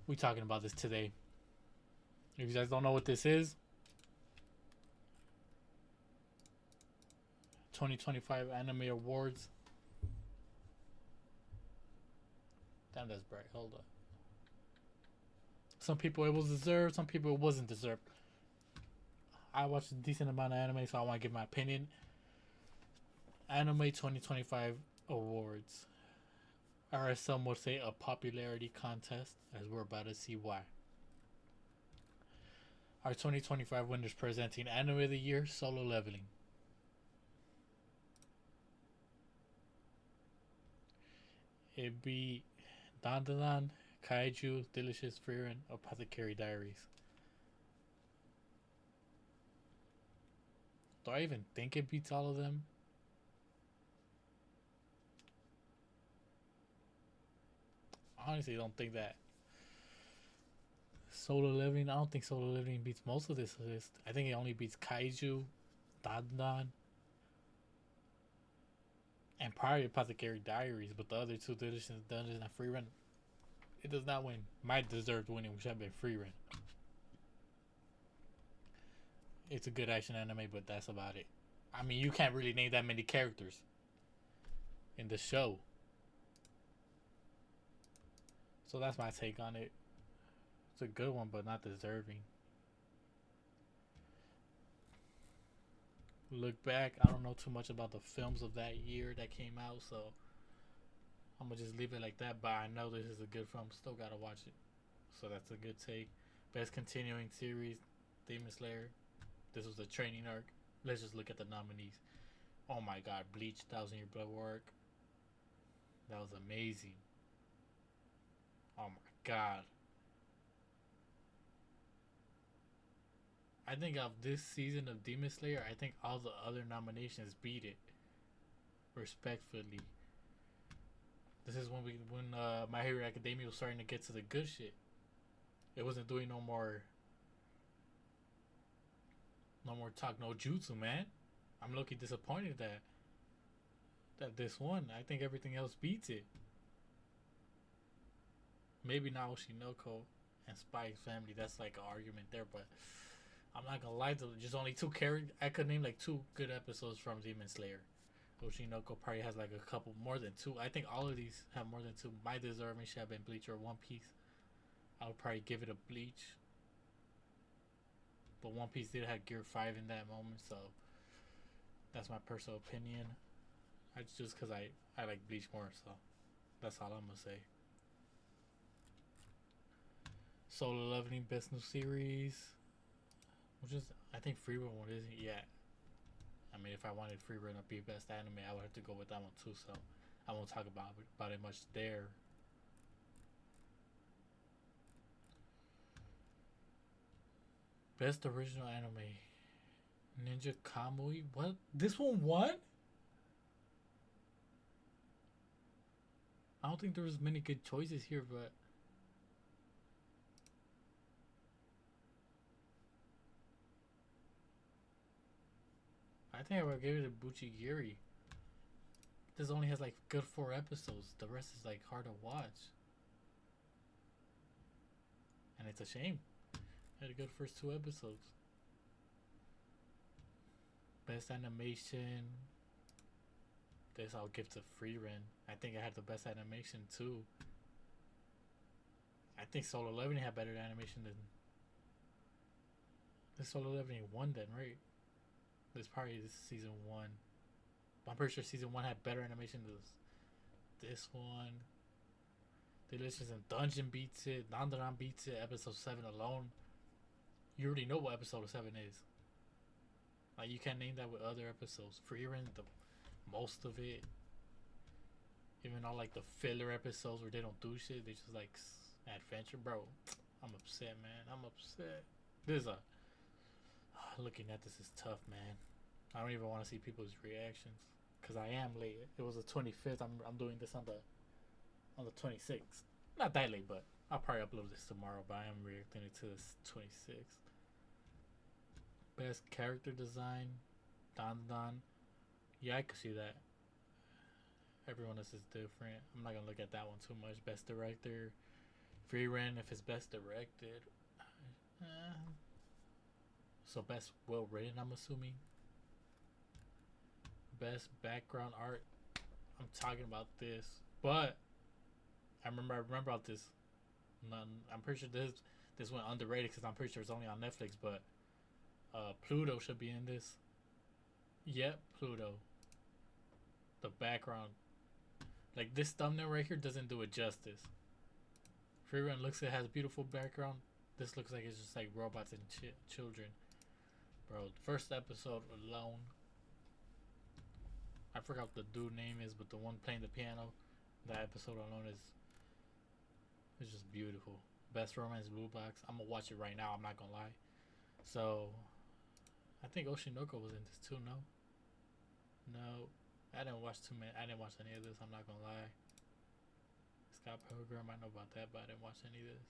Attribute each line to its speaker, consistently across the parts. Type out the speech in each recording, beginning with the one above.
Speaker 1: We talking about this today. If you guys don't know what this is, 2025 Anime Awards. Damn, that's bright. Hold up. Some people it was deserved, some people it wasn't deserved. I watched a decent amount of anime, so I want to give my opinion. Anime 2025 Awards, or as some would say, a popularity contest, as we're about to see why. Our 2025 winners presenting Anime of the Year, Solo Leveling. It be Dandadan, Kaiju, Delicious Frieren, Apothecary Diaries. Do I even think it beats all of them? I honestly don't think that. Solo Leveling, I don't think Solo Leveling beats most of this list. I think it only beats Kaiju, Dandan, and probably Apothecary Diaries, but the other two, Delicious Dungeons and Frieren, it does not win. My deserved winning, which have been Frieren. It's a good action anime, but that's about it. I mean, you can't really name that many characters in the show. So that's my take on it. It's a good one, but not deserving. Look back, I don't know too much about the films of that year that came out, so I'm gonna just leave it like that. But I know this is a good film. Still gotta watch it. So that's a good take. Best continuing series, Demon Slayer. This was the training arc. Let's just look at the nominees. Oh my god, Bleach, Thousand Year Blood Work. That was amazing. Oh my god. I think of this season of Demon Slayer, I think all the other nominations beat it. Respectfully. This is when My Hero Academia was starting to get to the good shit. It wasn't doing no more talk no jutsu, man. I'm lucky disappointed that this one. I think everything else beats it. Maybe not Oshinoko and Spy Family. That's like an argument there, but I'm not gonna lie to just only two characters. I could name like two good episodes from Demon Slayer. Oshinoko probably has like a couple more than two. I think all of these have more than two. My deserving should have been Bleach or One Piece. I would probably give it a Bleach, but One Piece did have Gear 5 in that moment, so that's my personal opinion. It's just because I like Bleach more, so that's all I'm gonna say. Solo Leveling Best New Series, which is I think Free Run one isn't yet. I mean, if I wanted Free Run to be best anime, I would have to go with that one too. So I won't talk about it much there. Best original anime, Ninja Kamui. What? This one won? I don't think there was many good choices here, but I think I would give it to Buchigiri. This only has like good 4 episodes. The rest is like hard to watch, and it's a shame. It had a good first 2 episodes. Best animation. This I'll give to Frieren. I think it had the best animation too. I think Solo Leveling had better animation than this. Solo Leveling won then, right? This probably this season one. I'm pretty sure season one had better animation than this one. Delicious and Dungeon beats it. Nandaran beats it. Episode 7 alone. You already know what episode 7 is. Like, you can't name that with other episodes. Frieren, the most of it. Even all like the filler episodes where they don't do shit, they just like adventure, bro. I'm upset, man. I'm upset. This is a looking at this is tough, man. I don't even want to see people's reactions because I am late. It was the 25th. I'm doing this on the 26th. Not that late, but I'll probably upload this tomorrow. But I am reacting to this 26th. Best character design, Don Don. Yeah, I could see that. Everyone else is different. I'm not gonna look at that one too much. Best director, Frieren if it's best directed. Uh, so best well written, I'm assuming. Best background art. I'm talking about this, but I remember about this. I'm pretty sure this went underrated because I'm pretty sure it's only on Netflix. But Pluto should be in this. Yep, Pluto. The background, like this thumbnail right here, doesn't do it justice. Frieren looks it has a beautiful background. This looks like it's just like robots and children, bro. First episode alone. I forgot what the dude name is, but the one playing the piano, that episode alone is just beautiful. Best romance blue box. I'm gonna watch it right now. I'm not gonna lie. So, I think Oshinoko was in this too. No, I didn't watch too many. I didn't watch any of this. I'm not gonna lie. Scott Pilgrim, I know about that, but I didn't watch any of this.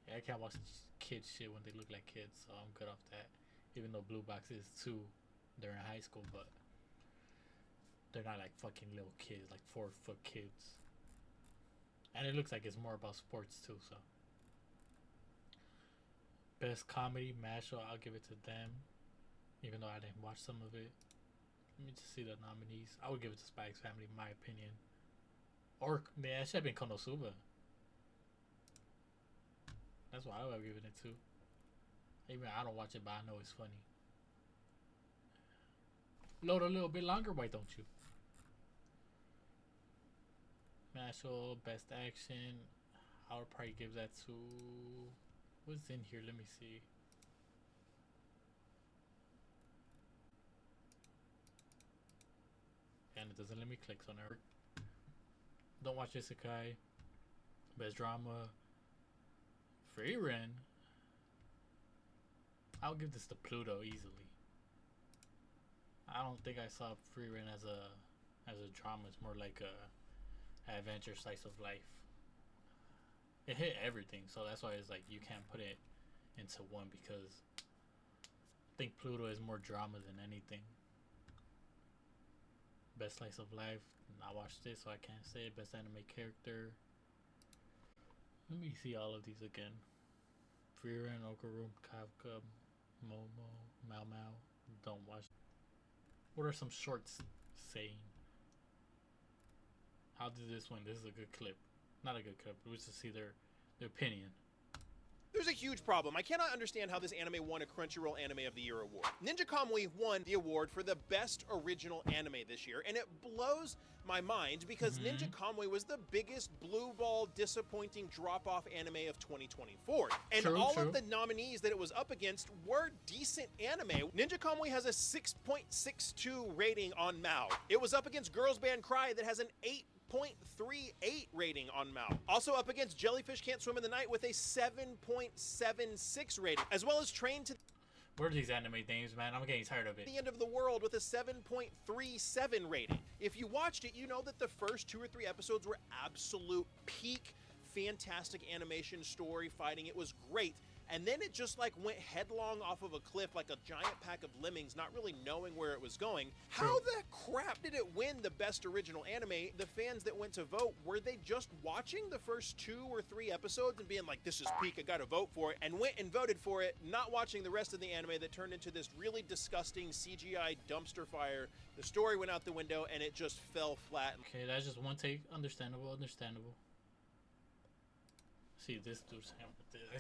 Speaker 1: Yeah, I can't watch kids shit when they look like kids, so I'm good off that. Even though Blue Box is too. They're in high school, but they're not like fucking little kids, like 4-foot kids. And it looks like it's more about sports too, so. Best comedy, Mashle, I'll give it to them. Even though I didn't watch some of it. Let me just see the nominees. I would give it to Spy X Family, in my opinion. Or, yeah, it should have been Konosuba. That's what I would have given it to. Even I don't watch it, but I know it's funny. Load a little bit longer, why don't you? Mashle, best action. I would probably give that to. What's in here? Let me see. And it doesn't let me click on it. Don't watch Isekai. Best drama. Frieren. I'll give this to Pluto easily. I don't think I saw Frieren as a drama. It's more like a adventure slice of life. It hit everything, so that's why it's like you can't put it into one because I think Pluto is more drama than anything. Best slice of life. I watched it, so I can't say it. Best anime character. Let me see all of these again. Frieren, Okaru, Kafka, Momo, Mau Mau. Don't watch. What are some shorts saying? How did this win? This is a good clip. Not a good clip, but we just see their opinion.
Speaker 2: There's a huge problem. I cannot understand how this anime won a Crunchyroll Anime of the Year award. Ninja Kamui won the award for the best original anime this year, and it blows my mind because Ninja Kamui was the biggest blue ball disappointing drop-off anime of 2024. And
Speaker 1: true.
Speaker 2: Of the nominees that it was up against were decent anime. Ninja Kamui has a 6.62 rating on Mao. It was up against Girls Band Cry that has an 8.38 rating on Mao. Also up against Jellyfish Can't Swim in the Night with a 7.76 rating, as well as Train to
Speaker 1: What are these anime names, man? I'm getting tired of it.
Speaker 2: the End of the World with a 7.37 rating. If you watched it, you know that the first 2 or 3 episodes were absolute peak, fantastic animation, story, fighting. It was great. And then it just like went headlong off of a cliff like a giant pack of lemmings, not really knowing where it was going. How the crap did it win the best original anime? The fans that went to vote, were they just watching the first 2 or 3 episodes and being like, this is peak, I gotta vote for it, and went and voted for it, not watching the rest of the anime that turned into this really disgusting CGI dumpster fire? The story went out the window and it just fell flat.
Speaker 1: Okay, that's just one take. Understandable. See, this dude's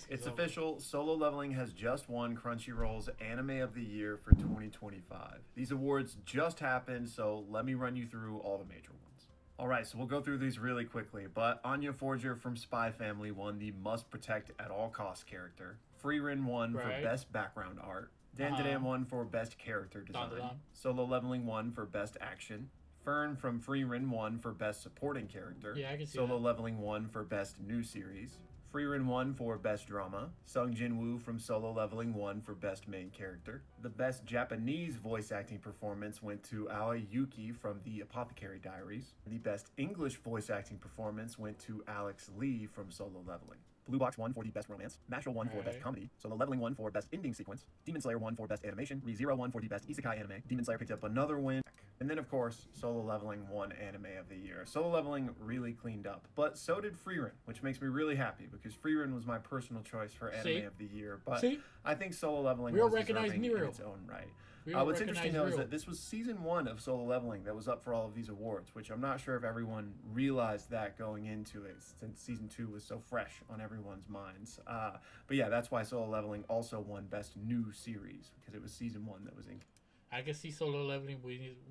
Speaker 3: It's official. Solo Leveling has just won Crunchyroll's Anime of the Year for 2025. These awards just happened, so let me run you through all the major ones. Alright, so we'll go through these really quickly, but Anya Forger from Spy Family won the Must Protect at All Costs character. Frieren won for Best Background Art. Dandadan won for Best Character Design. Solo Leveling won for Best Action. Fern from Frieren won for Best Supporting Character.
Speaker 1: Yeah, I can see
Speaker 3: Solo
Speaker 1: that.
Speaker 3: Leveling won for Best New Series. Frieren won for Best Drama. Sung Jin-woo from Solo Leveling won for Best Main Character. The Best Japanese Voice Acting Performance went to Aoi Yuki from The Apothecary Diaries. The Best English Voice Acting Performance went to Alex Lee from Solo Leveling. Blue Box won for the best romance, Mashal won for best
Speaker 1: Alright.
Speaker 3: comedy, Solo Leveling won for best ending sequence, Demon Slayer won for best animation, ReZero won for the best isekai anime, Demon Slayer picked up another win, and then of course Solo Leveling won Anime of the Year. Solo Leveling really cleaned up, but so did Frieren, which makes me really happy because Frieren was my personal choice for Anime
Speaker 1: See?
Speaker 3: of the Year. But
Speaker 1: See?
Speaker 3: I think Solo Leveling
Speaker 1: We all
Speaker 3: was
Speaker 1: recognize
Speaker 3: deserving in
Speaker 1: Nero.
Speaker 3: its own right.
Speaker 1: We all
Speaker 3: What's interesting
Speaker 1: recognize
Speaker 3: though is
Speaker 1: Nero.
Speaker 3: that this was season 1 of Solo Leveling that was up for all of these awards, which I'm not sure if everyone realized that going into it, since season 2 was so fresh on everyone's minds. But yeah, that's why Solo Leveling also won Best New Series, because it was season 1 that was in.
Speaker 1: I can see Solo Leveling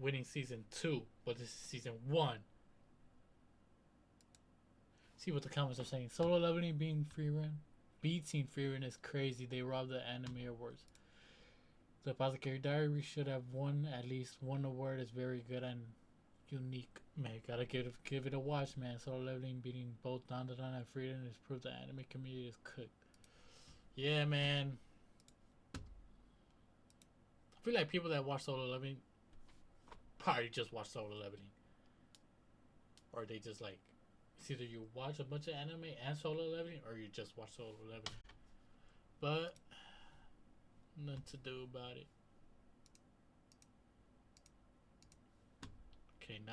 Speaker 1: winning season 2, but this is season 1. See what the comments are saying. Solo Leveling being beating Frieren is crazy. They robbed the Anime Awards. The Apothecary Diary should have won at least one award. It's very good and unique. Man, gotta give it a watch, man. Solo Leveling beating both Dandadan and Frieren has proved the anime community is cooked. Yeah, man. I feel like people that watch Solo Leveling probably just watch Solo Leveling. Or they just like, it's either you watch a bunch of anime and Solo Leveling, or you just watch Solo Leveling. But nothing to do about it.